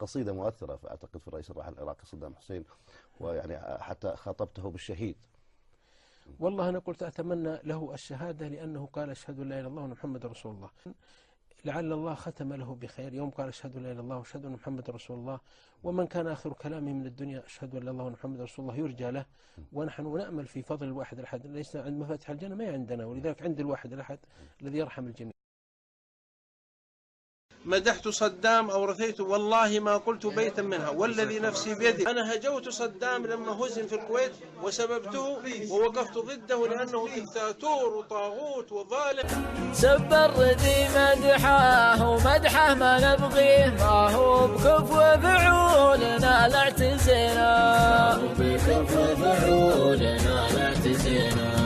قصيدة مؤثرة أعتقد في الرئيس الراحل العراقي صدام حسين، ويعني حتى خاطبته بالشهيد. والله أنا قلت أتمنى له الشهادة لأنه قال أشهد أن لا إله إلا الله وأن محمد رسول الله، لعل الله ختم له بخير يوم قال أشهد أن لا إله إلا الله وأشهد أن محمد رسول الله. ومن كان آخر كلامه من الدنيا أشهد أن لا إله إلا الله وأن محمد رسول الله يرجى له، ونحن نأمل في فضل الواحد الأحد. ليس عند مفاتيح الجنة ما عندنا، ولذلك عند الواحد الأحد الذي يرحم الجميع. مدحت صدام أو رثيت والله ما قلت بيتا منها والذي نفسي بيدي. أنا هجوت صدام لما هزم في الكويت وسببته ووقفت ضده لأنه دكتاتور وطاغوت وظالم. سب الردي مدحه ومدحه ما نبغيه، ما هو بكفو فعولنا لا اعتزينا، بكفو فعولنا لا اعتزينا.